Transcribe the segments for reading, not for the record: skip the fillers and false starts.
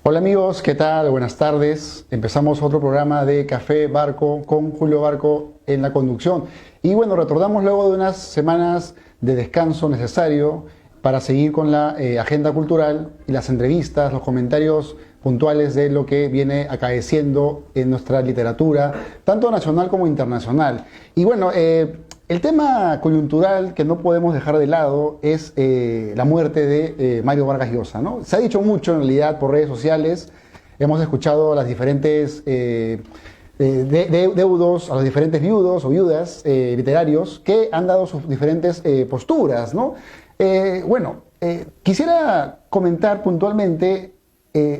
Hola amigos, ¿qué tal? Buenas tardes. Empezamos otro programa de Café Barco con Julio Barco en la conducción. Y bueno, retornamos luego de unas semanas de descanso necesario para seguir con la agenda cultural y las entrevistas, los comentarios puntuales de lo que viene acaeciendo en nuestra literatura, tanto nacional como internacional. Y bueno, el tema coyuntural que no podemos dejar de lado es la muerte de Mario Vargas Llosa, ¿no? Se ha dicho mucho en realidad por redes sociales, hemos escuchado a las diferentes deudos, a los diferentes viudos o viudas literarios que han dado sus diferentes posturas, ¿no? Quisiera comentar puntualmente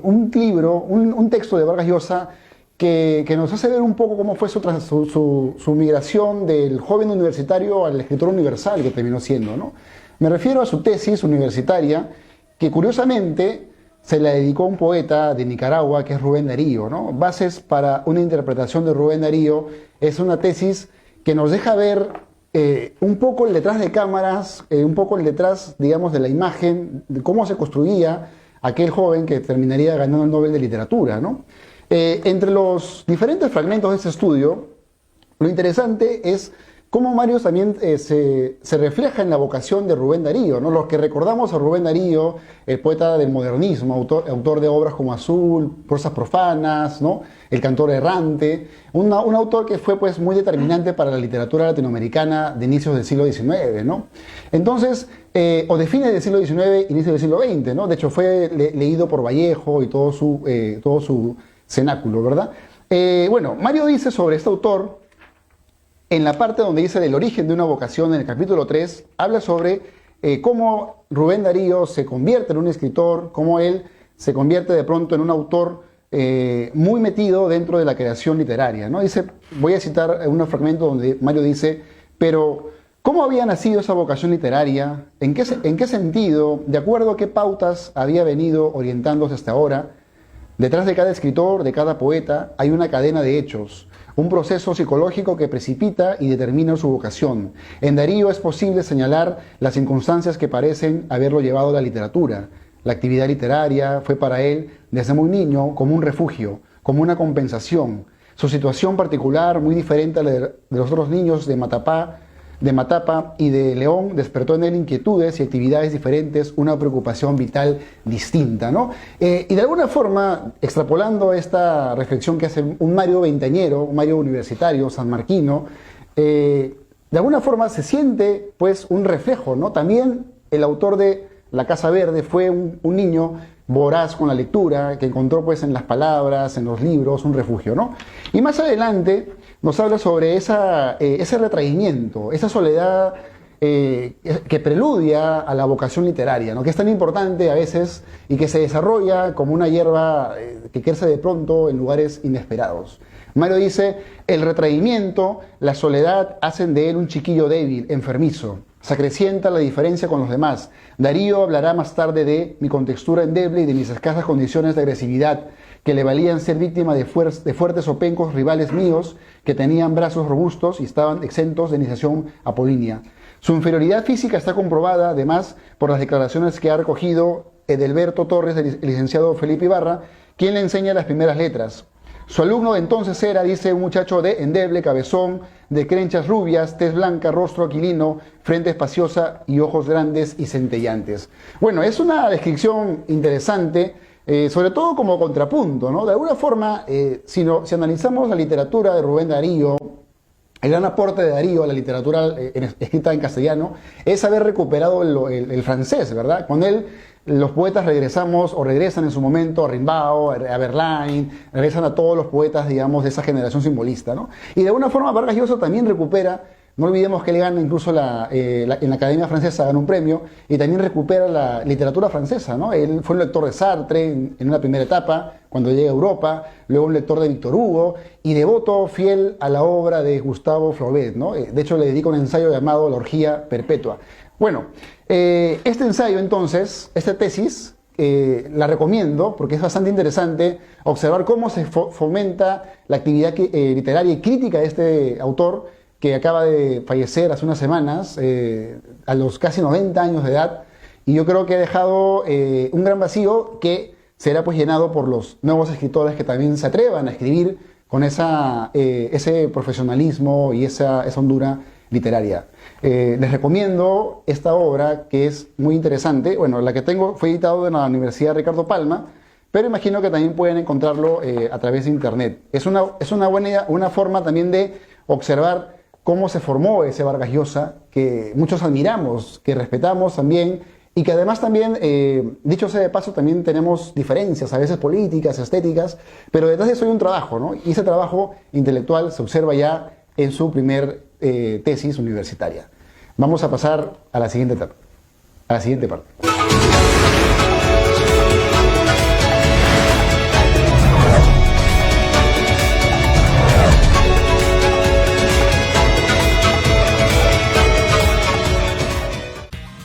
un libro, un texto de Vargas Llosa que nos hace ver un poco cómo fue su migración del joven universitario al escritor universal que terminó siendo, ¿no? Me refiero a su tesis universitaria, que curiosamente se la dedicó a un poeta de Nicaragua, que es Rubén Darío, ¿no? Bases para una interpretación de Rubén Darío es una tesis que nos deja ver un poco el detrás de cámaras, un poco el detrás, digamos, de la imagen, de cómo se construía aquel joven que terminaría ganando el Nobel de Literatura, ¿no? Entre los diferentes fragmentos de este estudio, lo interesante es cómo Mario también se refleja en la vocación de Rubén Darío, ¿no? Los que recordamos a Rubén Darío, el poeta del modernismo, autor de obras como Azul, Prosas profanas, ¿no? El cantor errante, un autor que fue pues, muy determinante para la literatura latinoamericana de inicios del siglo XIX, ¿no? Entonces, o de fines del siglo XIX, inicios del siglo XX, ¿no? De hecho, fue leído por Vallejo y todo su cenáculo, ¿verdad? Mario dice sobre este autor, en la parte donde dice del origen de una vocación, en el capítulo 3, habla sobre cómo Rubén Darío se convierte en un escritor, cómo él se convierte de pronto en un autor muy metido dentro de la creación literaria, ¿no? Dice, voy a citar un fragmento donde Mario dice, pero ¿cómo había nacido esa vocación literaria? ¿En qué sentido? ¿De acuerdo a qué pautas había venido orientándose hasta ahora? Detrás de cada escritor, de cada poeta, hay una cadena de hechos, un proceso psicológico que precipita y determina su vocación. En Darío es posible señalar las circunstancias que parecen haberlo llevado a la literatura. La actividad literaria fue para él, desde muy niño, como un refugio, como una compensación. Su situación particular, muy diferente a la de los otros niños de Matapa y de León, despertó en él inquietudes y actividades diferentes, una preocupación vital distinta, ¿no? Y de alguna forma, extrapolando esta reflexión que hace un Mario veinteañero, un Mario universitario, sanmarquino, de alguna forma se siente pues un reflejo, ¿no? También el autor de La Casa Verde fue un niño voraz con la lectura, que encontró pues en las palabras, en los libros, un refugio, ¿no? Y más adelante nos habla sobre ese retraimiento, esa soledad que preludia a la vocación literaria, ¿no? Que es tan importante a veces y que se desarrolla como una hierba que crece de pronto en lugares inesperados. Mario dice, el retraimiento, la soledad hacen de él un chiquillo débil, enfermizo. Se acrecienta la diferencia con los demás. Darío hablará más tarde de mi contextura endeble y de mis escasas condiciones de agresividad, que le valían ser víctima de fuertes o pencos rivales míos que tenían brazos robustos y estaban exentos de iniciación apolínea. Su inferioridad física está comprobada, además, por las declaraciones que ha recogido Edelberto Torres, el licenciado Felipe Ibarra, quien le enseña las primeras letras. Su alumno de entonces era, dice, un muchacho de endeble, cabezón, de crenchas rubias, tez blanca, rostro aquilino, frente espaciosa y ojos grandes y centellantes. Bueno, es una descripción interesante, sobre todo como contrapunto, ¿no? De alguna forma, si analizamos la literatura de Rubén Darío, el gran aporte de Darío a la literatura escrita en castellano es haber recuperado el francés, ¿verdad? Con él los poetas regresamos o regresan en su momento a Rimbaud, a Verlaine, regresan a todos los poetas, digamos, de esa generación simbolista, ¿no? Y de alguna forma Vargas Llosa también recupera, no olvidemos que él gana incluso en la Academia Francesa, gana un premio, y también recupera la literatura francesa, ¿no? Él fue un lector de Sartre en una primera etapa, cuando llega a Europa, luego un lector de Victor Hugo, y devoto fiel a la obra de Gustave Flaubert, ¿no? De hecho, le dedica un ensayo llamado La orgía perpetua. Bueno, este ensayo entonces, esta tesis, la recomiendo porque es bastante interesante observar cómo se fomenta la actividad literaria y crítica de este autor que acaba de fallecer hace unas semanas, a los casi 90 años de edad, y yo creo que ha dejado un gran vacío que será pues llenado por los nuevos escritores que también se atrevan a escribir con ese profesionalismo y esa hondura literaria. Les recomiendo esta obra que es muy interesante. Bueno, la que tengo fue editado en la Universidad Ricardo Palma, pero imagino que también pueden encontrarlo a través de internet. Es una buena una forma también de observar cómo se formó ese Vargas Llosa, que muchos admiramos, que respetamos también, y que además también, dicho sea de paso, también tenemos diferencias, a veces políticas, estéticas, pero detrás de eso hay un trabajo, ¿no? Y ese trabajo intelectual se observa ya en su primer tesis universitaria. Vamos a pasar a la siguiente etapa, a la siguiente parte.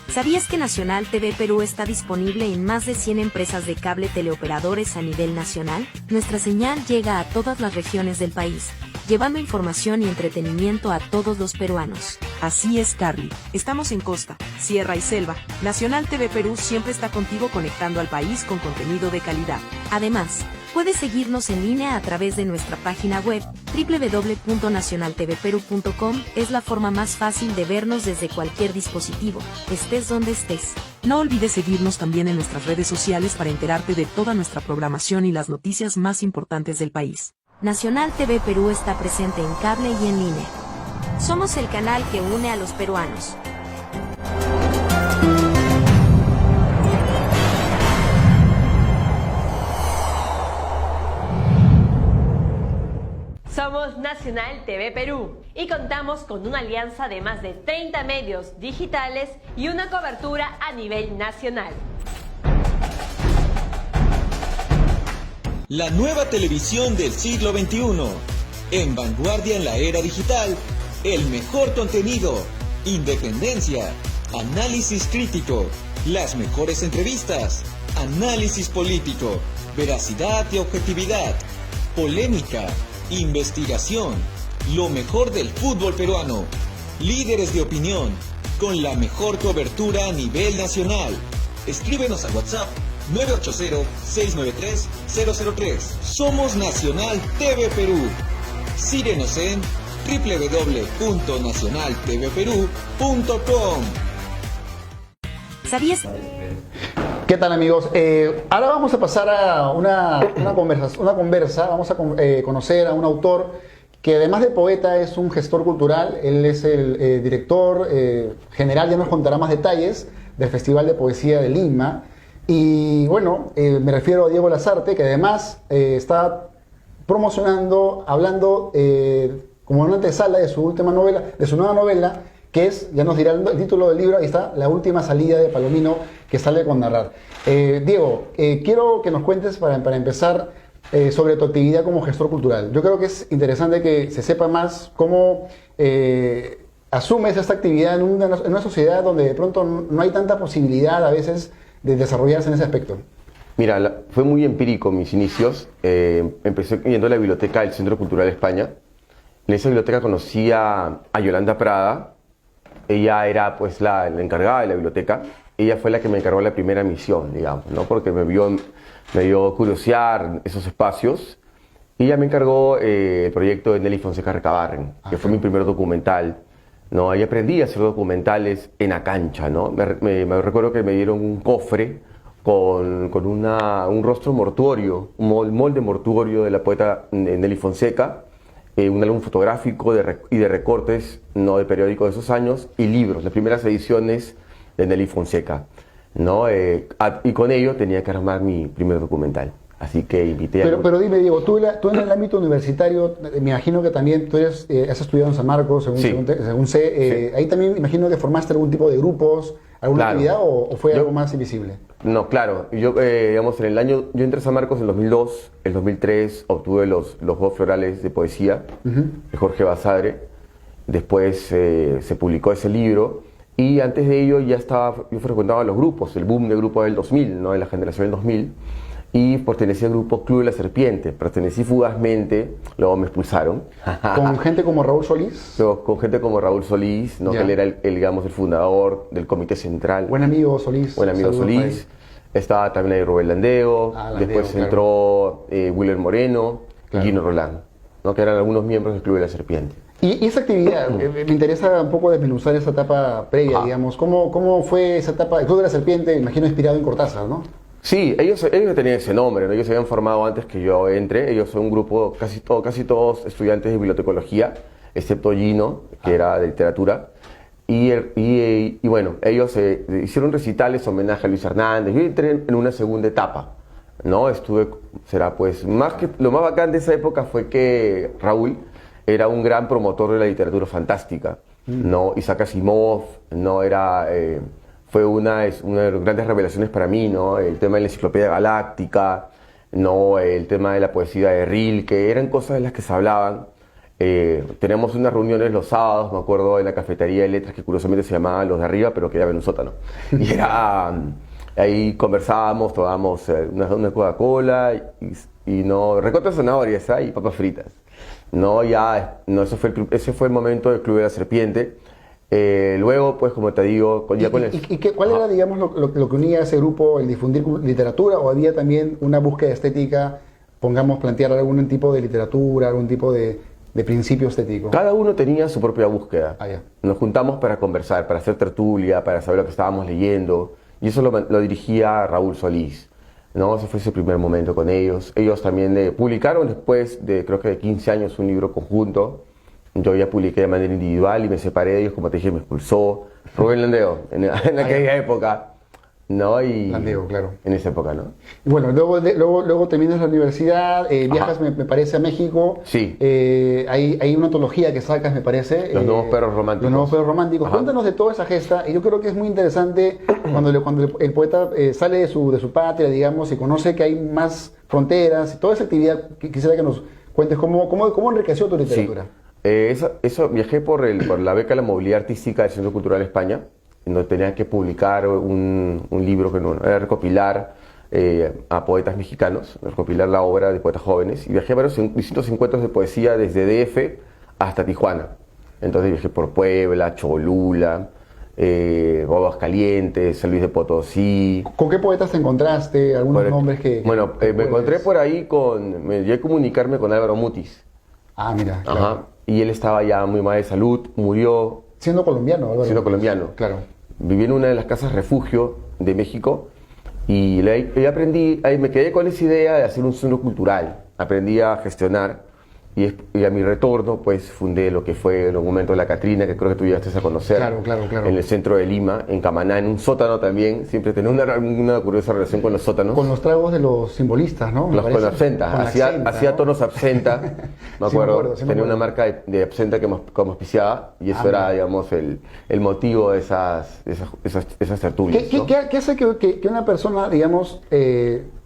¿Sabías que Nacional TV Perú está disponible en más de 100 empresas de cable teleoperadores a nivel nacional? Nuestra señal llega a todas las regiones del país, llevando información y entretenimiento a todos los peruanos. Así es, Carly. Estamos en costa, sierra y selva. Nacional TV Perú siempre está contigo conectando al país con contenido de calidad. Además, puedes seguirnos en línea a través de nuestra página web www.nacionaltvperu.com. Es la forma más fácil de vernos desde cualquier dispositivo, estés donde estés. No olvides seguirnos también en nuestras redes sociales para enterarte de toda nuestra programación y las noticias más importantes del país. Nacional TV Perú está presente en cable y en línea. Somos el canal que une a los peruanos. Somos Nacional TV Perú y contamos con una alianza de más de 30 medios digitales y una cobertura a nivel nacional. La nueva televisión del siglo XXI. En vanguardia en la era digital. El mejor contenido. Independencia. Análisis crítico. Las mejores entrevistas. Análisis político. Veracidad y objetividad. Polémica. Investigación. Lo mejor del fútbol peruano. Líderes de opinión. Con la mejor cobertura a nivel nacional. Escríbenos a WhatsApp 980-693-003. Somos Nacional TV Perú. Síguenos en www.nacionaltvperú.com. ¿Sabías? ¿Qué tal, amigos? Ahora vamos a pasar a una conversa. Vamos a conocer a un autor que además de poeta es un gestor cultural. Él es el director general, ya nos contará más detalles, del Festival de Poesía de Lima. Y bueno, me refiero a Diego Lasarte, que además está promocionando, hablando como una antesala de su última novela, de su nueva novela, que es, ya nos dirá el título del libro, ahí está, La última salida de Palomino, que sale con narrar. Diego, quiero que nos cuentes para empezar sobre tu actividad como gestor cultural. Yo creo que es interesante que se sepa más cómo asumes esta actividad en una sociedad donde de pronto no hay tanta posibilidad a veces de desarrollarse en ese aspecto. Mira, fue muy empírico mis inicios. Empecé yendo a la biblioteca del Centro Cultural de España. En esa biblioteca conocí a Yolanda Prada. Ella era pues la encargada de la biblioteca. Ella fue la que me encargó la primera misión, digamos, ¿no? Porque me vio curiosear esos espacios. Y ella me encargó el proyecto de Nelly Fonseca Recabarren, que fue mi primer documental, ¿no? Ahí aprendí a hacer documentales en la cancha, ¿no? Me recuerdo que me dieron un cofre con un rostro mortuorio, un molde mortuorio de la poeta Nelly Fonseca, un álbum fotográfico y de recortes, ¿no? De periódicos de esos años, y libros, las primeras ediciones de Nelly Fonseca, ¿no? Y con ello tenía que armar mi primer documental. Así que invité a... Pero dime, Diego, tú en el ámbito universitario, me imagino que también tú has estudiado en San Marcos, según sé. Ahí también imagino que formaste algún tipo de grupos, alguna actividad, o fue algo más invisible. No, claro. Yo, digamos, yo entré a San Marcos en 2002, en 2003 obtuve los Juegos Florales de Poesía de Jorge Basadre. Después se publicó ese libro. Y antes de ello yo frecuentaba los grupos, el boom de grupos del 2000, ¿no? De la generación del 2000. Y pertenecí al grupo Club de la Serpiente. Pertenecí fugazmente, luego me expulsaron. ¿Con gente como Raúl Solís? Con gente como Raúl Solís, ¿no? Que él era digamos, el fundador del Comité Central. Buen amigo Solís. Buen amigo Solís. Estaba también ahí Rubén Landeo, Landeo, después claro. entró Willer Moreno Claro. y Gino Roland, ¿no? Que eran algunos miembros del Club de la Serpiente. Y esa actividad, me interesa un poco desmenuzar esa etapa previa, Ajá. digamos. ¿Cómo fue esa etapa? El Club de la Serpiente, me imagino inspirado en Cortázar, ¿no? Sí, ellos tenían ese nombre, ¿no? Ellos se habían formado antes que yo entre. Ellos son un grupo, casi todos estudiantes de bibliotecología, excepto Gino, que era de literatura. Y bueno, ellos hicieron recitales homenaje a Luis Hernández. Yo entré en una segunda etapa, ¿no? Lo más bacán de esa época fue que Raúl era un gran promotor de la literatura fantástica, ¿no? Isaac Asimov, ¿no? Fue una de las grandes revelaciones para mí, ¿no? El tema de la enciclopedia galáctica, ¿no? El tema de la poesía de Rilke, eran cosas de las que se hablaban. Tenemos unas reuniones los sábados, me acuerdo, en la cafetería de letras que curiosamente se llamaba Los de Arriba, pero quedaba en un sótano. Y ahí conversábamos, tomábamos una Coca-Cola y no, recortes de zanahorias y papas fritas. Ese fue el momento del Club de la Serpiente. Luego, pues, como te digo, ¿Cuál era, digamos, lo que unía a ese grupo, el difundir literatura, o había también una búsqueda estética, pongamos, plantear algún tipo de literatura, algún tipo de principio estético? Cada uno tenía su propia búsqueda. Ya. Nos juntamos para conversar, para hacer tertulia, para saber lo que estábamos leyendo, y eso lo dirigía Raúl Solís, ¿no? Ese fue su primer momento con ellos. Ellos también publicaron después creo que de 15 años un libro conjunto. Yo ya publiqué de manera individual y me separé de ellos, como te dije, me expulsó Rubén Landeo en aquella época, ¿no? Landeo, claro. En esa época, ¿no? Y bueno, luego terminas la universidad, viajas, me parece, a México. Sí. Hay una antología que sacas, me parece. Los Nuevos Perros Románticos. Los Nuevos Perros Románticos. Ajá. Cuéntanos de toda esa gesta. Y yo creo que es muy interesante cuando el poeta sale de su patria, digamos, y conoce que hay más fronteras y toda esa actividad. Quisiera que nos cuentes cómo enriqueció tu literatura. Sí. Eso viajé por la beca de la movilidad artística del Centro Cultural España, en donde tenía que publicar un libro que era recopilar a poetas mexicanos, recopilar la obra de poetas jóvenes, y viajé a varios distintos encuentros de poesía desde DF hasta Tijuana. Entonces viajé por Puebla, Cholula, Aguascalientes, San Luis de Potosí. ¿Con qué poetas te encontraste? ¿Algunos nombres que Bueno, me encontré por ahí me llegué a comunicarme con Álvaro Mutis. Ah, mira, claro. Ajá. Y él estaba ya muy mal de salud, murió. Siendo colombiano, Álvaro. Siendo colombiano. Claro. Viví en una de las casas refugio de México y ahí aprendí, ahí me quedé con esa idea de hacer un centro cultural. Aprendí a gestionar y a mi retorno pues fundé lo que fue el momento de la Catrina, que creo que tú llegaste a conocer. Claro. En el centro de Lima, en Camaná, en un sótano también. Siempre tenía una curiosa relación con los sótanos. Con los tragos de los simbolistas, ¿no? Con absenta, hacía ¿no? tonos absenta, me Sí, acuerdo, sí me tenía acuerdo. una marca de absenta que me auspiciaba y eso era, digamos, el motivo de esas tertulias. ¿Qué hace que una persona, digamos,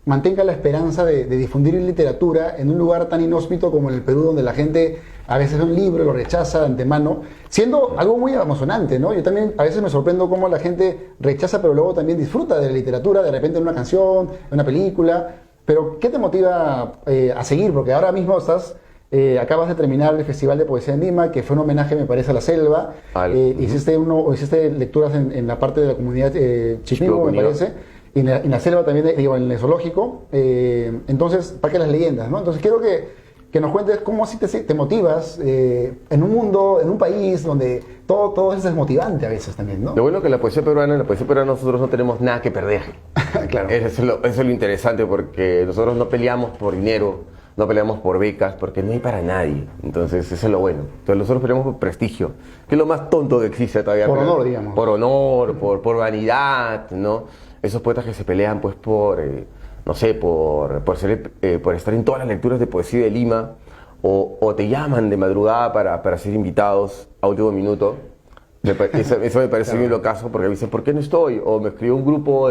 mantenga la esperanza de difundir literatura en un lugar tan inhóspito como en el Perú, donde la gente a veces ve un libro, lo rechaza de antemano, siendo algo muy emocionante, ¿no? Yo también a veces me sorprendo cómo la gente rechaza, pero luego también disfruta de la literatura, de repente en una canción, en una película. Pero, ¿qué te motiva a seguir? Porque ahora mismo acabas de terminar el Festival de Poesía en Lima, que fue un homenaje, me parece, a la selva. Hiciste lecturas en la parte de la comunidad Chipimo, me parece. Y en la selva también, en el zoológico. Entonces, Parque de las Leyendas, ¿no? Entonces, quiero que nos cuentes cómo así te motivas en un mundo, en un país donde todo es desmotivante a veces también, ¿no? Lo bueno que en la poesía peruana nosotros no tenemos nada que perder. Claro. Eso es lo interesante, porque nosotros no peleamos por dinero, no peleamos por becas, porque no hay para nadie. Entonces, eso es lo bueno. Entonces, nosotros peleamos por prestigio, que es lo más tonto que existe todavía. Por honor, digamos. Por honor, por vanidad, ¿no? Esos poetas que se pelean, pues, por estar en todas las lecturas de poesía de Lima, o te llaman de madrugada para ser invitados a último minuto. Eso me parece bien lo caso, porque me dicen, ¿por qué no estoy? O me escribió un grupo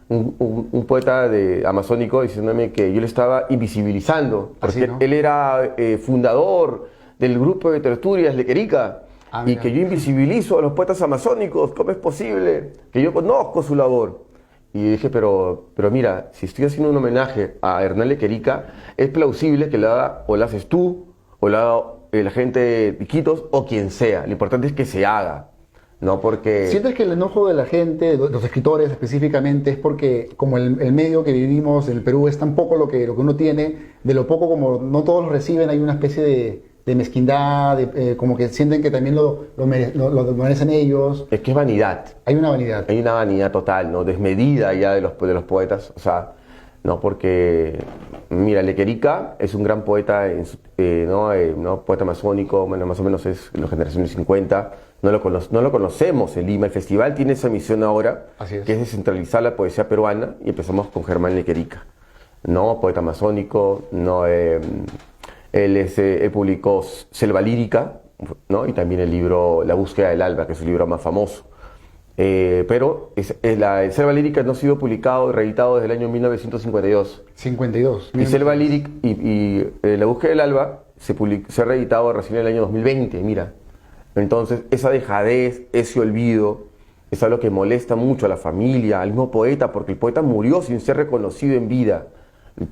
un poeta amazónico diciéndome que yo le estaba invisibilizando, porque ¿no? él era fundador del grupo de tertulias Lequerica, y que yo invisibilizo a los poetas amazónicos. ¿Cómo es posible? Que yo conozco su labor. Y dije, pero mira, si estoy haciendo un homenaje a Hernán Lequerica, es plausible que la haces tú, o la haga la gente de Iquitos, o quien sea. Lo importante es que se haga, ¿no? Porque... ¿Sientes que el enojo de la gente, de los escritores específicamente, es porque como el medio que vivimos en el Perú es tan poco lo que uno tiene, de lo poco como no todos lo reciben, hay una especie de mezquindad, como que sienten que también lo merecen ellos? Es que es vanidad. Hay una vanidad. Hay una vanidad total, ¿no? Desmedida ya de los poetas, o sea, no, porque, mira, Lequerica es un gran poeta, ¿no? Poeta masónico, bueno, más o menos es de la generación del 50, no lo conocemos en Lima. El festival tiene esa misión ahora, que es descentralizar la poesía peruana, y empezamos con Germán Lequerica, ¿no? Poeta masónico, ¿no? Él publicó Selva Lírica, ¿no? Y también el libro La búsqueda del alba, que es su libro más famoso. Pero la Selva Lírica no ha sido publicado y reeditado desde el año 1952. 52. Y Selva Lírica y La búsqueda del alba se ha reeditado recién en el año 2020, mira. Entonces, esa dejadez, ese olvido, es algo que molesta mucho a la familia, al mismo poeta, porque el poeta murió sin ser reconocido en vida.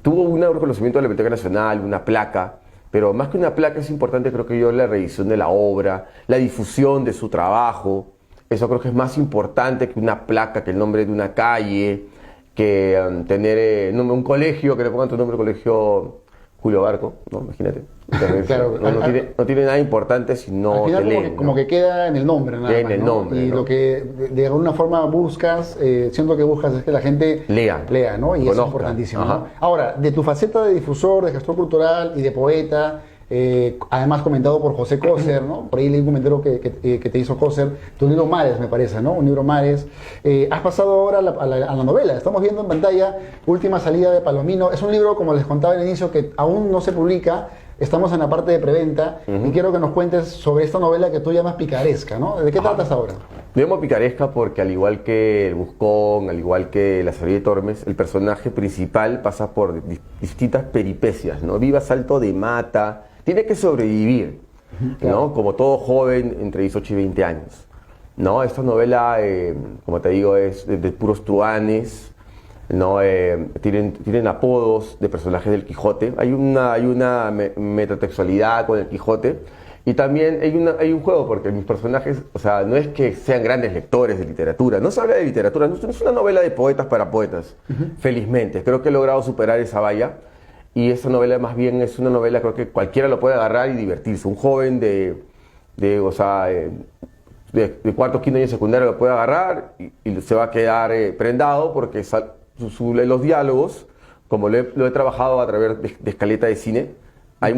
Tuvo un reconocimiento de la Biblioteca Nacional, una placa, pero más que una placa es importante, creo que yo, la reedición de la obra, la difusión de su trabajo. Eso creo que es más importante que una placa, que el nombre de una calle, que tener un colegio, que le pongan tu nombre, colegio Julio Barco, ¿no? Imagínate. Entonces, Claro, no tiene nada importante si no al final te leen. como que queda en el nombre, nada Queda más, en el ¿no? nombre, Y ¿no? lo que de alguna forma buscas, siento que buscas es que la gente Lea, ¿no? Y eso es conozca. importantísimo, Ajá. ¿no? Ahora, de tu faceta de difusor, de gestor cultural y de poeta, además comentado por José Coser, ¿no? Por ahí leí un comentario que te hizo Coser, tu libro Mares, me parece, ¿no? Un libro Mares. Has pasado ahora a la novela. Estamos viendo en pantalla Última salida de Palomino. Es un libro, como les contaba al inicio, que aún no se publica. Estamos en la parte de preventa y quiero que nos cuentes sobre esta novela que tú llamas picaresca, ¿no? ¿De qué tratas ahora? Lo llamo picaresca porque, al igual que el Buscón, al igual que la serie de Tormes, el personaje principal pasa por distintas peripecias, ¿no? Viva salto de mata, tiene que sobrevivir, Claro. ¿no? Como todo joven entre 18 y 20 años, ¿no? Esta novela, como te digo, es de puros truanes, ¿no? Tienen apodos de personajes del Quijote. Hay una metatextualidad con el Quijote. Y también hay un juego, porque mis personajes, o sea, no es que sean grandes lectores de literatura, no se habla de literatura, no es una novela de poetas para poetas, felizmente. Creo que he logrado superar esa valla, y esta novela más bien es una novela, creo que cualquiera lo puede agarrar y divertirse. Un joven de cuarto, quinto año de secundaria lo puede agarrar y se va a quedar prendado, porque los diálogos, como lo he trabajado a través de escaleta de cine, hay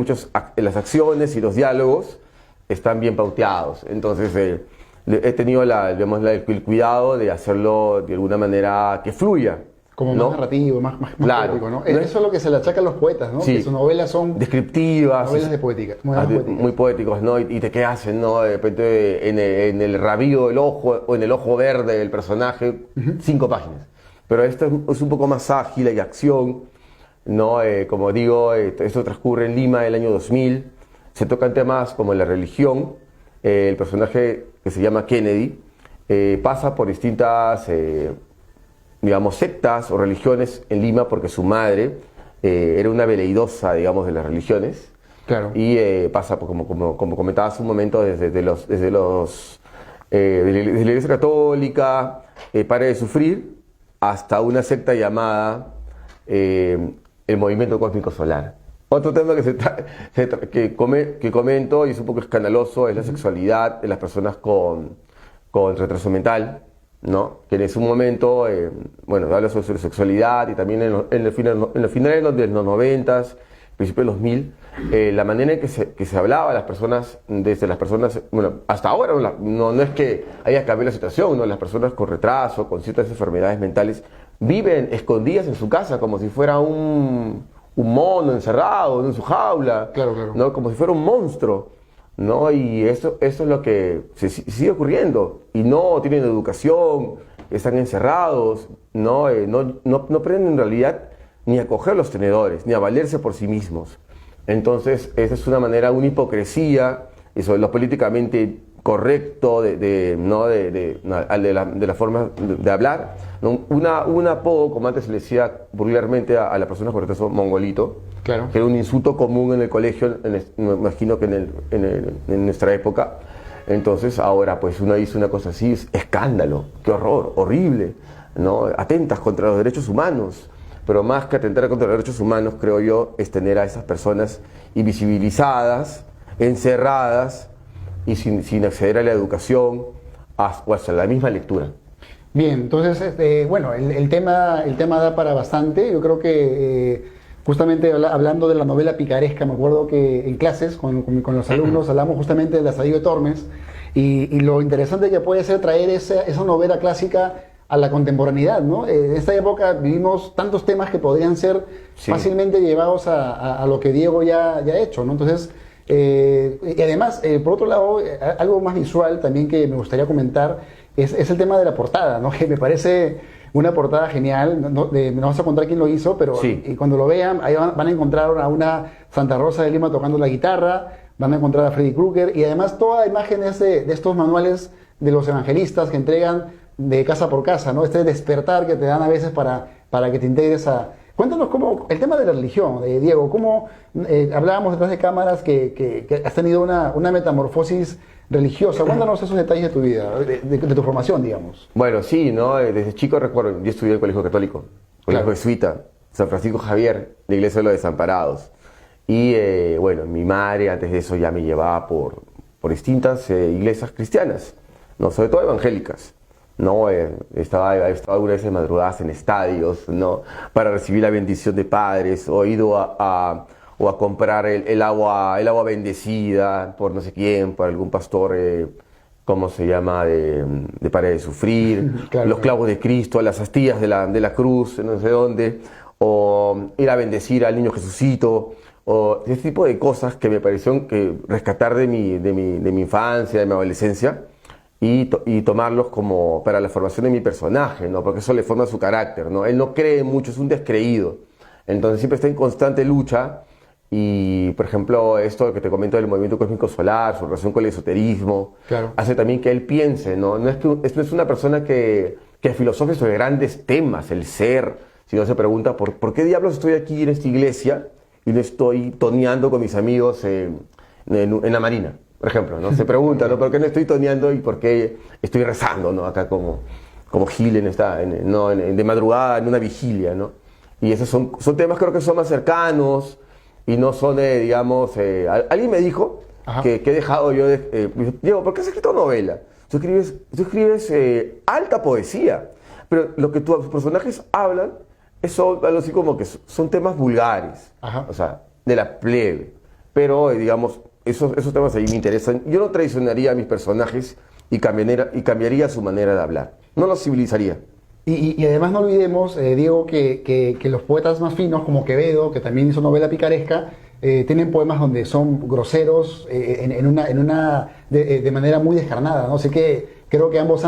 las acciones y los diálogos están bien pauteados. Entonces he tenido el cuidado de hacerlo de alguna manera que fluya. Como ¿no? más narrativo, más Claro. poético, ¿no? Eso es lo que se le achaca a los poetas, ¿no? Sí. Que sus novelas son Descriptivas. novelas de poética, Muy poéticos, ¿no? Y te quedas, ¿no? De repente en el rabillo del ojo o en el ojo verde del personaje, 5 páginas. Pero esto es un poco más ágil, hay acción, ¿no? Como digo, esto transcurre en Lima el año 2000. Se tocan temas como la religión. El personaje, que se llama Kennedy, pasa por distintas, digamos, sectas o religiones en Lima, porque su madre era una veleidosa, digamos, de las religiones. Claro. Y pasa, como comentaba hace un momento, desde la Iglesia Católica, Pare de Sufrir, hasta una secta llamada el Movimiento Cósmico Solar. Otro tema que comento, y es un poco escandaloso, es la sexualidad de las personas con retraso mental, ¿no? Que en ese momento, habla sobre su sexualidad, y también en los finales de los 90s, principios de los 2000, la manera en que se hablaba a las personas, desde las personas, hasta ahora, no es que haya cambiado la situación, ¿no? Las personas con retraso, con ciertas enfermedades mentales, viven escondidas en su casa como si fuera un mono encerrado en su jaula, Claro, claro. ¿no? Como si fuera un monstruo, ¿no? Y eso es lo que sigue ocurriendo, y no tienen educación, están encerrados, no aprenden en realidad ni a coger los tenedores, ni a valerse por sí mismos. Entonces, esa es una hipocresía, eso es lo políticamente correcto de la forma de hablar, ¿no? Un apodo, como antes se le decía vulgarmente a las personas con retraso, mongolito, Claro. que era un insulto común en el colegio, me imagino que en nuestra época. Entonces ahora pues uno dice una cosa así, es escándalo, qué horror, horrible, ¿no? Atentas contra los derechos humanos, pero más que atentar contra los derechos humanos, creo yo, es tener a esas personas invisibilizadas, encerradas y sin acceder a la educación o hasta la misma lectura. Bien, entonces, bueno, el tema da para bastante. Yo creo que justamente hablando de la novela picaresca, me acuerdo que en clases con los alumnos hablamos justamente del Asadillo de Tormes y lo interesante que puede ser traer esa novela clásica a la contemporaneidad, ¿no? En esta época vivimos tantos temas que podrían ser fácilmente llevados a lo que Diego ya ha hecho, ¿no? Entonces, y además, por otro lado, algo más visual también que me gustaría comentar es el tema de la portada, ¿no? Que me parece una portada genial. No vamos a contar quién lo hizo, pero y cuando lo vean, ahí van a encontrar a una Santa Rosa de Lima tocando la guitarra, van a encontrar a Freddy Krueger y además toda imagen es de estos manuales de los evangelistas que entregan de casa por casa, ¿no? Este despertar que te dan a veces para que te integres a... Cuéntanos cómo, el tema de la religión, Diego, cómo hablábamos detrás de cámaras que has tenido una metamorfosis religiosa. Cuéntanos esos detalles de tu vida, de tu formación, digamos. Bueno, sí, ¿no? Desde chico recuerdo, yo estudié en el colegio católico, colegio jesuita, San Francisco Javier, la iglesia de los desamparados. Y bueno, mi madre antes de eso ya me llevaba por distintas iglesias cristianas, ¿no? Sobre todo evangélicas. ¿No? Estaba algunas veces madrugadas en estadios, ¿no? Para recibir la bendición de padres, o ido a comprar el agua bendecida por no sé quién, por algún pastor, ¿cómo se llama? De Pare de Sufrir, claro, los clavos de Cristo, las astillas de la cruz, no sé dónde, o ir a bendecir al niño Jesucito, o ese tipo de cosas que me parecieron que rescatar de mi infancia, de mi adolescencia, y tomarlos como para la formación de mi personaje, ¿no? Porque eso le forma su carácter, ¿no? Él no cree mucho, es un descreído. Entonces siempre está en constante lucha y, por ejemplo, esto que te comento del movimiento cósmico solar, su relación con el esoterismo, claro, hace también que él piense, ¿no? No es una persona que filosofe sobre grandes temas, el ser, sino se pregunta ¿por qué diablos estoy aquí en esta iglesia y no estoy toneando con mis amigos en la marina? Por ejemplo, ¿no? Se pregunta, ¿no? ¿Por qué no estoy toneando y por qué estoy rezando, ¿no? Acá como Gil de madrugada en una vigilia, ¿no? Y esos son temas creo que son más cercanos y no son, digamos... alguien me dijo que he dejado yo Diego, ¿por qué has escrito novela? Tú escribes alta poesía, pero lo que tus personajes hablan es algo así como que son temas vulgares, o sea, de la plebe, pero digamos... Esos temas ahí me interesan. Yo no traicionaría a mis personajes y cambiaría su manera de hablar. No los civilizaría. Y además no olvidemos, Diego, que los poetas más finos, como Quevedo, que también hizo novela picaresca, tienen poemas donde son groseros de manera muy descarnada, ¿no? Así que creo que ambos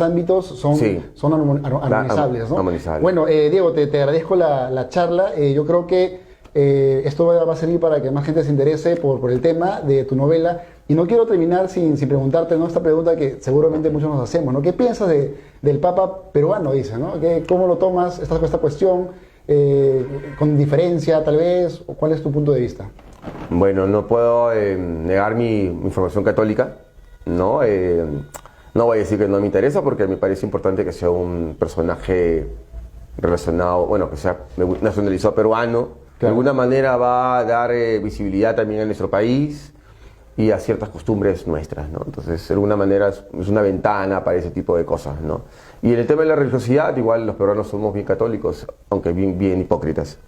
ámbitos son armonizables, ¿no? Bueno, Diego, te agradezco la charla. Yo creo que esto va a servir para que más gente se interese por el tema de tu novela. Y no quiero terminar sin preguntarte, ¿no? Esta pregunta que seguramente muchos nos hacemos, ¿no? ¿Qué piensas del Papa peruano, dice, ¿no? ¿Cómo lo tomas esta cuestión? ¿Con diferencia, tal vez? ¿Cuál es tu punto de vista? Bueno, no puedo negar mi formación católica, ¿no? No voy a decir que no me interesa porque me parece importante que sea un personaje relacionado, bueno, que sea nacionalizado peruano. De alguna manera va a dar visibilidad también a nuestro país y a ciertas costumbres nuestras, ¿no? Entonces, de alguna manera es una ventana para ese tipo de cosas, ¿no? Y en el tema de la religiosidad, igual los peruanos somos bien católicos, aunque bien hipócritas.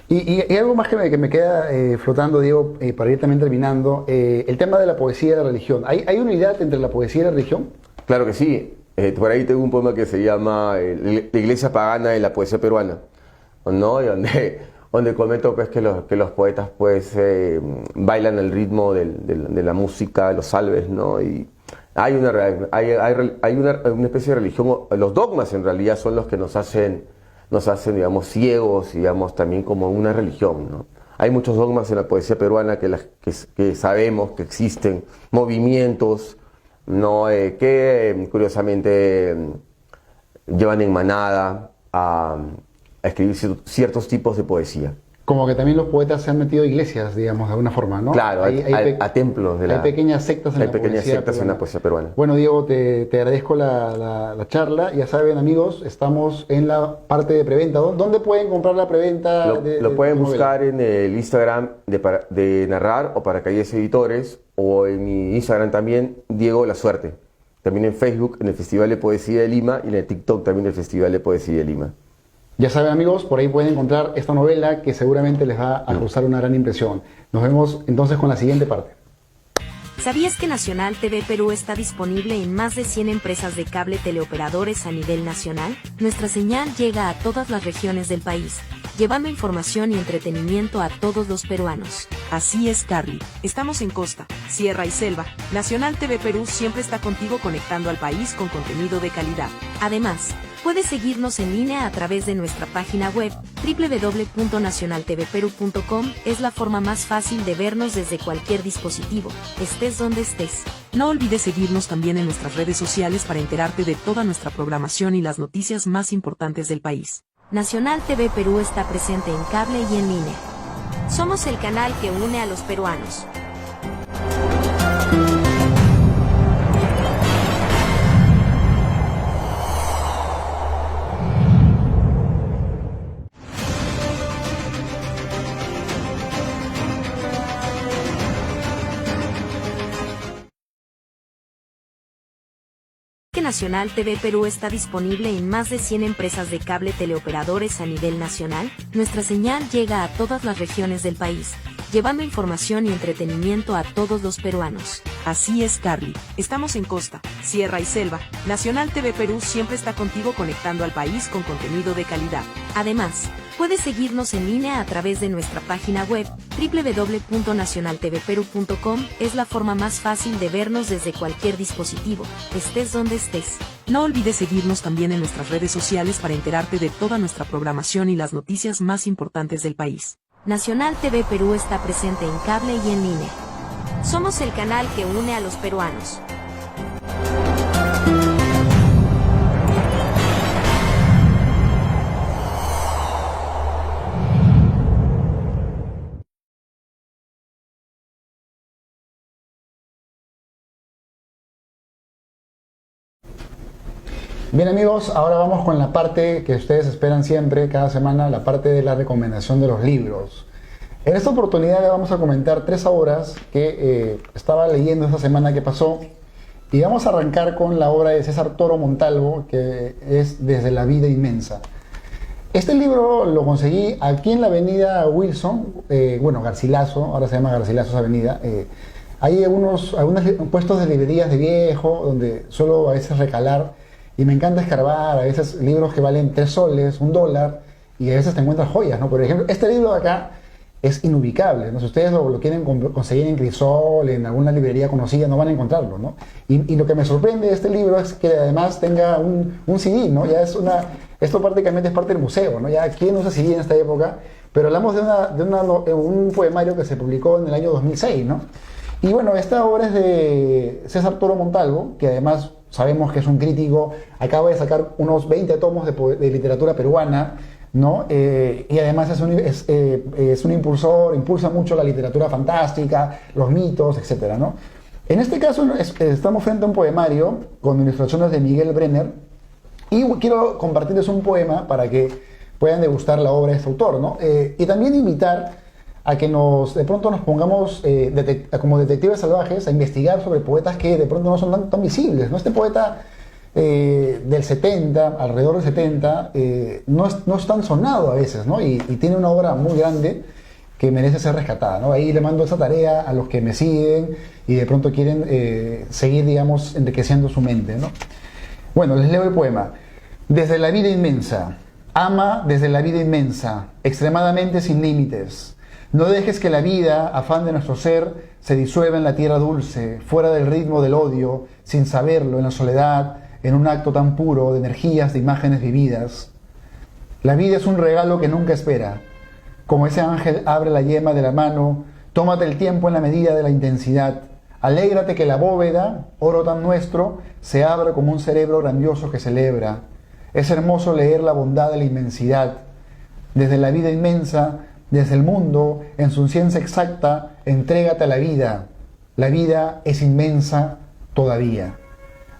Y algo más que me queda flotando, Diego, para ir también terminando, el tema de la poesía y la religión. ¿Hay unidad entre la poesía y la religión? Claro que sí. Por ahí tengo un poema que se llama La iglesia pagana y la poesía peruana, ¿no? Donde comento pues, que los poetas pues, bailan el ritmo de la música, los salves, ¿no? Y hay una especie de religión. Los dogmas en realidad son los que nos hacen, digamos, ciegos, digamos, también como una religión, ¿no? Hay muchos dogmas en la poesía peruana que sabemos que existen, movimientos, ¿no? Que curiosamente llevan en manada a escribir ciertos tipos de poesía. Como que también los poetas se han metido a iglesias, digamos, de alguna forma, ¿no? Claro, a templos de hay pequeñas sectas en la poesía peruana. Bueno, Diego, te agradezco la charla. Ya saben, amigos, estamos en la parte de preventa. ¿Dónde pueden comprar la preventa? Lo pueden buscar en el Instagram de Narrar o Paracaídas Editores, o en mi Instagram también, Diego La Suerte. También en Facebook, en el Festival de Poesía de Lima, y en el TikTok también del Festival de Poesía de Lima. Ya saben, amigos, por ahí pueden encontrar esta novela que seguramente les va a causar una gran impresión. Nos vemos entonces con la siguiente parte. ¿Sabías que Nacional TV Perú está disponible en más de 100 empresas de cable teleoperadores a nivel nacional? Nuestra señal llega a todas las regiones del país, llevando información y entretenimiento a todos los peruanos. Así es, Carly. Estamos en costa, sierra y selva. Nacional TV Perú siempre está contigo conectando al país con contenido de calidad. Además, puedes seguirnos en línea a través de nuestra página web www.nacionaltvperu.com. Es la forma más fácil de vernos desde cualquier dispositivo, estés donde estés. No olvides seguirnos también en nuestras redes sociales para enterarte de toda nuestra programación y las noticias más importantes del país. Nacional TV Perú está presente en cable y en línea. Somos el canal que une a los peruanos. Que Nacional TV Perú está disponible en más de 100 empresas de cable teleoperadores a nivel nacional. Nuestra señal llega a todas las regiones del país, llevando información y entretenimiento a todos los peruanos. Así es, Carly. Estamos en costa, sierra y selva. Nacional TV Perú siempre está contigo conectando al país con contenido de calidad. Además, puedes seguirnos en línea a través de nuestra página web www.nacionaltvperu.com. Es la forma más fácil de vernos desde cualquier dispositivo, estés donde estés. No olvides seguirnos también en nuestras redes sociales para enterarte de toda nuestra programación y las noticias más importantes del país. Nacional TV Perú está presente en cable y en línea. Somos el canal que une a los peruanos. Bien, amigos, ahora vamos con la parte que ustedes esperan siempre, cada semana, la parte de la recomendación de los libros. En esta oportunidad le vamos a comentar 3 obras que estaba leyendo esta semana que pasó, y vamos a arrancar con la obra de César Toro Montalvo, que es Desde la vida inmensa. Este libro lo conseguí aquí en la avenida Wilson, Garcilaso, ahora se llama Garcilaso esa avenida. Hay algunos puestos de librerías de viejo, donde suelo a veces recalar, y me encanta escarbar, a veces libros que valen 3 soles, $1, y a veces te encuentras joyas, ¿no? Por ejemplo, este libro de acá es inubicable, ¿no? Si ustedes lo quieren conseguir en Crisol, en alguna librería conocida, no van a encontrarlo, ¿no? Y lo que me sorprende de este libro es que además tenga un CD, ¿no? Ya esto prácticamente es parte del museo, ¿no? Ya, ¿quién usa CD en esta época? Pero hablamos de un poemario que se publicó en el año 2006, ¿no? Y bueno, esta obra es de César Toro Montalvo, que además sabemos que es un crítico, acaba de sacar unos 20 tomos de literatura peruana, ¿no? Y además es un impulsor, impulsa mucho la literatura fantástica, los mitos, etc., ¿no? En este caso estamos frente a un poemario con ilustraciones de Miguel Brenner, y quiero compartirles un poema para que puedan degustar la obra de este autor, ¿no? Y también invitar a que de pronto nos pongamos como detectives salvajes a investigar sobre poetas que de pronto no son tan visibles, ¿no? Este poeta del 70, alrededor del 70, no es tan sonado a veces, ¿no? Y tiene una obra muy grande que merece ser rescatada, ¿no? Ahí le mando esa tarea a los que me siguen y de pronto quieren seguir, digamos, enriqueciendo su mente, ¿no? Bueno, les leo el poema. Desde la vida inmensa. Ama desde la vida inmensa, extremadamente sin límites. No dejes que la vida, afán de nuestro ser, se disuelva en la tierra dulce, fuera del ritmo del odio, sin saberlo, en la soledad, en un acto tan puro de energías, de imágenes vividas. La vida es un regalo que nunca espera. Como ese ángel abre la yema de la mano, tómate el tiempo en la medida de la intensidad. Alégrate que la bóveda, oro tan nuestro, se abra como un cerebro grandioso que celebra. Es hermoso leer la bondad de la inmensidad. Desde la vida inmensa, desde el mundo, en su ciencia exacta, entrégate a la vida. La vida es inmensa todavía.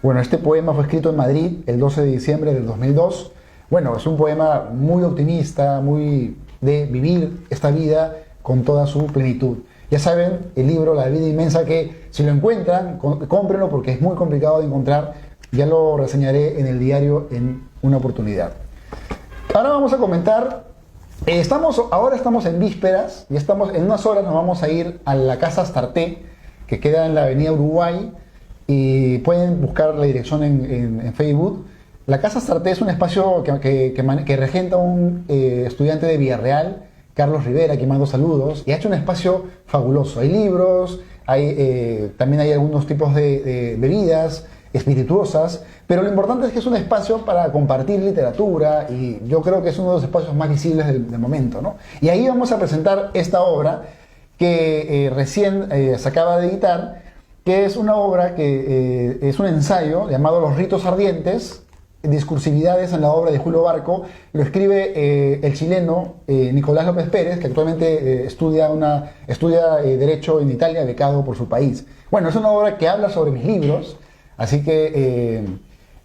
Bueno, este poema fue escrito en Madrid el 12 de diciembre del 2002. Bueno, es un poema muy optimista, muy de vivir esta vida con toda su plenitud. Ya saben, el libro La vida inmensa, que si lo encuentran, cómprenlo porque es muy complicado de encontrar. Ya lo reseñaré en el diario en una oportunidad. Ahora vamos a comentar, ahora estamos en vísperas y en unas horas nos vamos a ir a la Casa Astarté, que queda en la avenida Uruguay, y pueden buscar la dirección en Facebook. La Casa Astarté es un espacio que regenta un estudiante de Villarreal, Carlos Rivera, que mando saludos, y ha hecho un espacio fabuloso. Hay libros, también hay algunos tipos de bebidas espirituosas, pero lo importante es que es un espacio para compartir literatura, y yo creo que es uno de los espacios más visibles del momento, ¿no? Y ahí vamos a presentar esta obra que recién se acaba de editar, que es una obra que es un ensayo llamado Los ritos ardientes, discursividades en la obra de Julio Barco. Lo escribe el chileno Nicolás López Pérez, que actualmente estudia Derecho en Italia, becado por su país. Bueno, es una obra que habla sobre mis libros, así que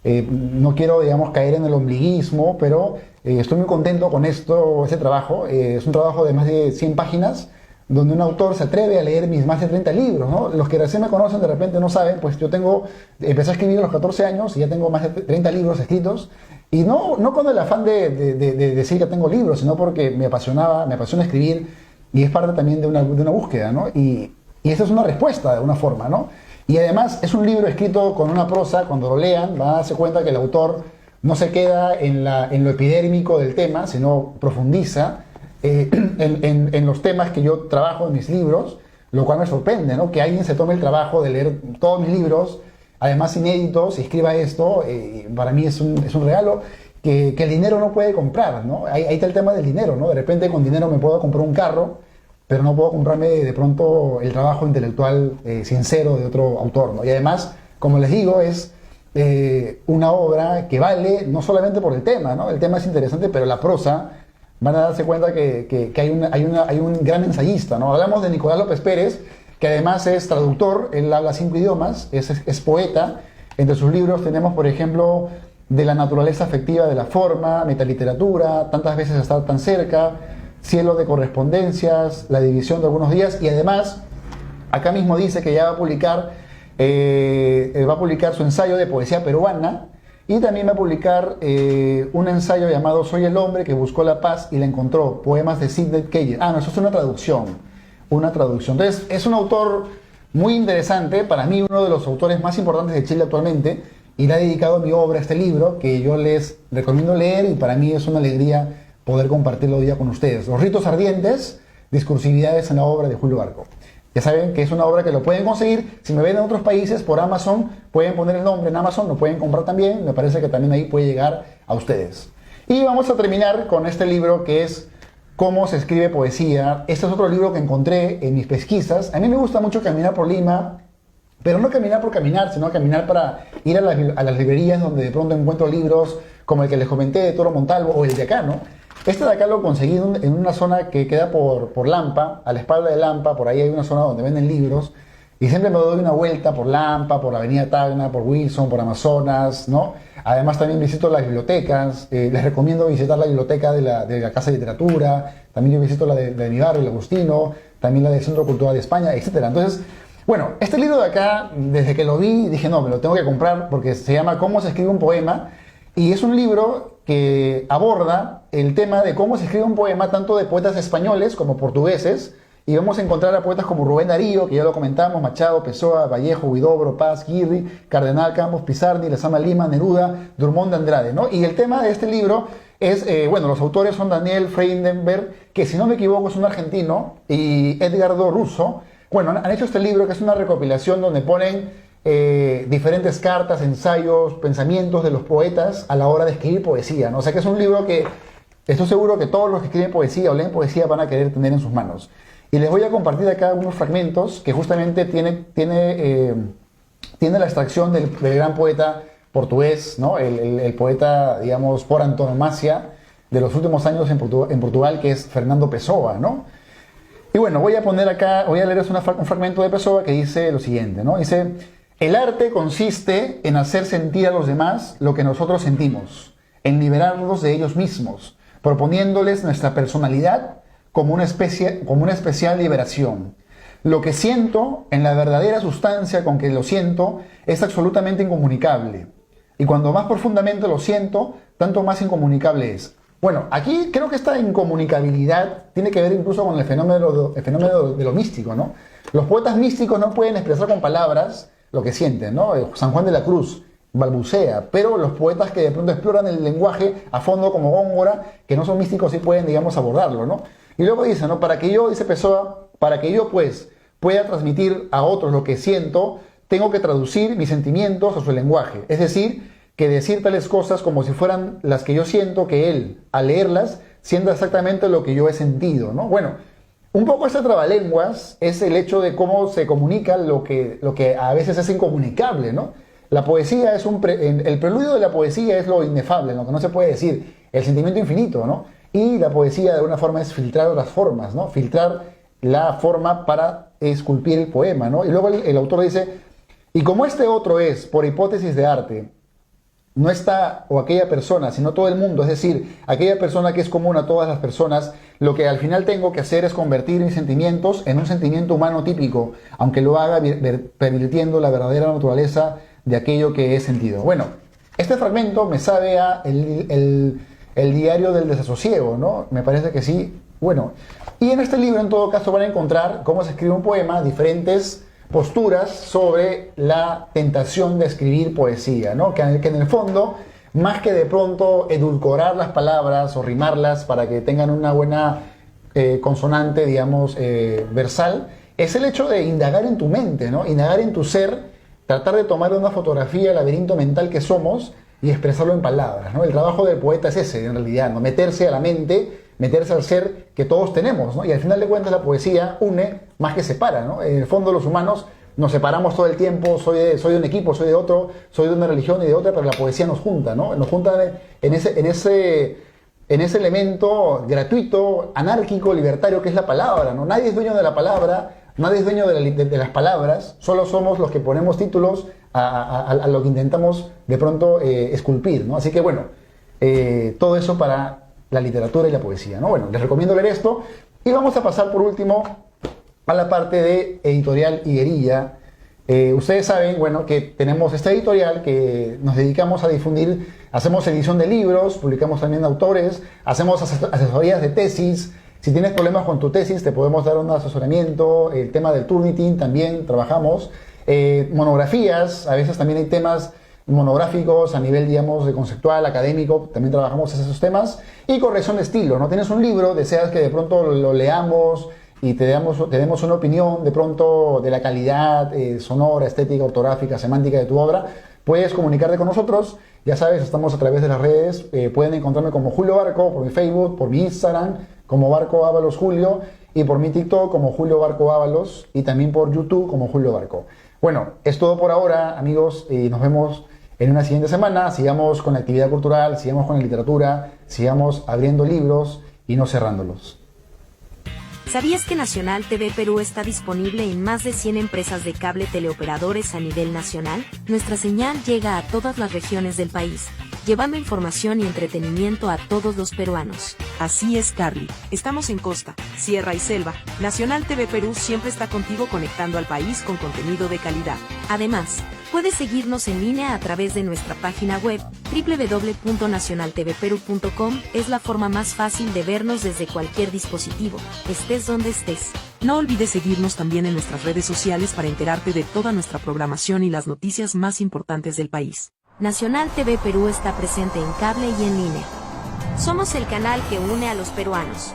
no quiero, digamos, caer en el ombliguismo, pero estoy muy contento con este trabajo. Es un trabajo de más de 100 páginas, donde un autor se atreve a leer mis más de 30 libros, ¿no? Los que recién me conocen de repente no saben, pues empecé a escribir a los 14 años y ya tengo más de 30 libros escritos, y no con el afán de decir que tengo libros, sino porque me apasiona escribir, y es parte también de una búsqueda, ¿no? Y esa es una respuesta de alguna forma, ¿no? Y además es un libro escrito con una prosa. Cuando lo lean van a darse cuenta que el autor no se queda en lo epidérmico del tema, sino profundiza en los temas que yo trabajo en mis libros, lo cual me sorprende, ¿no? Que alguien se tome el trabajo de leer todos mis libros, además inéditos, y escriba esto. Para mí es un regalo que el dinero no puede comprar, ¿no? Ahí está el tema del dinero, ¿no? De repente con dinero me puedo comprar un carro, pero no puedo comprarme de pronto el trabajo intelectual sincero de otro autor, ¿no? Y además, como les digo, es una obra que vale no solamente por el tema, ¿no? El tema es interesante, pero la prosa, van a darse cuenta que hay un gran ensayista, ¿no? Hablamos de Nicolás López Pérez, que además es traductor. Él habla 5 idiomas, es poeta. Entre sus libros tenemos, por ejemplo, De la naturaleza afectiva de la forma, Metaliteratura, Tantas veces estar tan cerca, Cielo de correspondencias, La división de algunos días, y además acá mismo dice que ya va a publicar su ensayo de poesía peruana. Y también va a publicar un ensayo llamado Soy el hombre que buscó la paz y la encontró, poemas de Sidney Cayce. No, eso es una traducción. Entonces, es un autor muy interesante, para mí uno de los autores más importantes de Chile actualmente, y le ha dedicado mi obra, este libro, que yo les recomiendo leer, y para mí es una alegría poder compartirlo hoy día con ustedes. Los ritos ardientes, discursividades en la obra de Julio Barco. Ya saben que es una obra que lo pueden conseguir. Si me ven en otros países por Amazon, pueden poner el nombre en Amazon, lo pueden comprar también. Me parece que también ahí puede llegar a ustedes. Y vamos a terminar con este libro, que es Cómo se escribe poesía. Este es otro libro que encontré en mis pesquisas. A mí me gusta mucho caminar por Lima, pero no caminar por caminar, sino caminar para ir a las librerías donde de pronto encuentro libros como el que les comenté de Toro Montalvo, o el de acá, ¿no? Este de acá lo conseguí en una zona que queda por Lampa, a la espalda de Lampa. Por ahí hay una zona donde venden libros, y siempre me doy una vuelta por Lampa, por la avenida Tacna, por Wilson, por Amazonas, ¿no? Además también visito las bibliotecas. Les recomiendo visitar la biblioteca de la Casa de Literatura. También yo visito la de mi barrio, el Agustino, también la del Centro Cultural de España, etc. Entonces, bueno, este libro de acá, desde que lo vi, dije, no, me lo tengo que comprar, porque se llama Cómo se escribe un poema, y es un libro que aborda el tema de cómo se escribe un poema, tanto de poetas españoles como portugueses, y vamos a encontrar a poetas como Rubén Darío, que ya lo comentamos, Machado, Pessoa, Vallejo, Huidobro, Paz, Guirri, Cardenal, Campos, Pizarni, Lezama Lima, Neruda, Drummond de Andrade, ¿no? Y el tema de este libro es, los autores son Daniel Freidenberg, que si no me equivoco es un argentino, y Edgardo Russo. Bueno, han hecho este libro, que es una recopilación donde ponen diferentes cartas, ensayos, pensamientos de los poetas a la hora de escribir poesía, ¿no? O sea que es un libro que estoy seguro que todos los que escriben poesía o leen poesía van a querer tener en sus manos. Y les voy a compartir acá unos fragmentos que justamente tiene la extracción del gran poeta portugués, ¿no? El poeta, digamos, por antonomasia, de los últimos años en Portugal, que es Fernando Pessoa, ¿no? Y bueno, voy a poner acá, voy a leerles un fragmento de Pessoa que dice lo siguiente, ¿no? Dice: el arte consiste en hacer sentir a los demás lo que nosotros sentimos, en liberarlos de ellos mismos, proponiéndoles nuestra personalidad como una especial liberación. Lo que siento, en la verdadera sustancia con que lo siento, es absolutamente incomunicable. Y cuando más profundamente lo siento, tanto más incomunicable es. Bueno, aquí creo que esta incomunicabilidad tiene que ver incluso con el fenómeno de lo místico, ¿no? Los poetas místicos no pueden expresar con palabras lo que sienten, ¿no? San Juan de la Cruz balbucea, pero los poetas que de pronto exploran el lenguaje a fondo, como Góngora, que no son místicos, sí pueden, digamos, abordarlo, ¿no? Y luego dice, ¿no? Dice Pessoa, para que yo, pues, pueda transmitir a otros lo que siento, tengo que traducir mis sentimientos a su lenguaje. Es decir, que decir tales cosas como si fueran las que yo siento, que él, al leerlas, sienta exactamente lo que yo he sentido, ¿no? Bueno, un poco este trabalenguas es el hecho de cómo se comunica lo que a veces es incomunicable, ¿no? La poesía es el preludio de la poesía es lo inefable, lo que no se puede decir, el sentimiento infinito, ¿no? Y la poesía de alguna forma es filtrar otras formas, ¿no? Filtrar la forma para esculpir el poema, ¿no? Y luego el autor dice: y como este otro es, por hipótesis de arte, no está o aquella persona, sino todo el mundo, es decir, aquella persona que es común a todas las personas, lo que al final tengo que hacer es convertir mis sentimientos en un sentimiento humano típico, aunque lo haga pervirtiendo la verdadera naturaleza de aquello que he sentido. Bueno, este fragmento me sabe a el diario del desasosiego, ¿no? Me parece que sí. Bueno, y en este libro en todo caso van a encontrar cómo se escribe un poema, diferentes posturas sobre la tentación de escribir poesía, ¿no? Que en el fondo, más que de pronto edulcorar las palabras o rimarlas para que tengan una buena consonante, digamos, versal, es el hecho de indagar en tu mente, ¿no? Indagar en tu ser, tratar de tomar una fotografía del laberinto mental que somos y expresarlo en palabras, ¿no? El trabajo del poeta es ese, en realidad, ¿no? Meterse a la mente, meterse al ser que todos tenemos, ¿no? Y al final de cuentas la poesía une más que separa, ¿no? En el fondo los humanos nos separamos todo el tiempo, soy de un equipo, soy de otro, soy de una religión y de otra, pero la poesía nos junta, ¿no? Nos junta en ese elemento gratuito, anárquico, libertario que es la palabra, ¿no? Nadie es dueño de la palabra, nadie es dueño de las palabras, solo somos los que ponemos títulos a lo que intentamos de pronto esculpir, ¿no? Así que bueno, todo eso para la literatura y la poesía, ¿no? Bueno, les recomiendo leer esto y vamos a pasar por último a la parte de editorial Higuerilla. Ustedes saben, bueno, que tenemos esta editorial que nos dedicamos a difundir, hacemos edición de libros, publicamos también autores, hacemos asesorías de tesis. Si tienes problemas con tu tesis, te podemos dar un asesoramiento. El tema del Turnitin también trabajamos. Monografías, a veces también hay temas monográficos a nivel, digamos, de conceptual, académico, también trabajamos esos temas. Y corrección de estilo, ¿no? Tienes un libro, deseas que de pronto lo leamos y te demos una opinión de pronto de la calidad sonora, estética, ortográfica, semántica de tu obra, puedes comunicarte con nosotros. Ya sabes, estamos a través de las redes, pueden encontrarme como Julio Barco, por mi Facebook, por mi Instagram, como Barco Ábalos Julio, y por mi TikTok como Julio Barco Ábalos, y también por YouTube como Julio Barco. Bueno, es todo por ahora, amigos, y nos vemos en una siguiente semana. Sigamos con la actividad cultural, sigamos con la literatura, sigamos abriendo libros y no cerrándolos. ¿Sabías que Nacional TV Perú está disponible en más de 100 empresas de cable teleoperadores a nivel nacional? Nuestra señal llega a todas las regiones del país, llevando información y entretenimiento a todos los peruanos. Así es, Carly. Estamos en costa, sierra y selva. Nacional TV Perú siempre está contigo conectando al país con contenido de calidad. Además, puedes seguirnos en línea a través de nuestra página web www.nacionaltvperu.com. Es la forma más fácil de vernos desde cualquier dispositivo, estés donde estés. No olvides seguirnos también en nuestras redes sociales para enterarte de toda nuestra programación y las noticias más importantes del país. Nacional TV Perú está presente en cable y en línea. Somos el canal que une a los peruanos.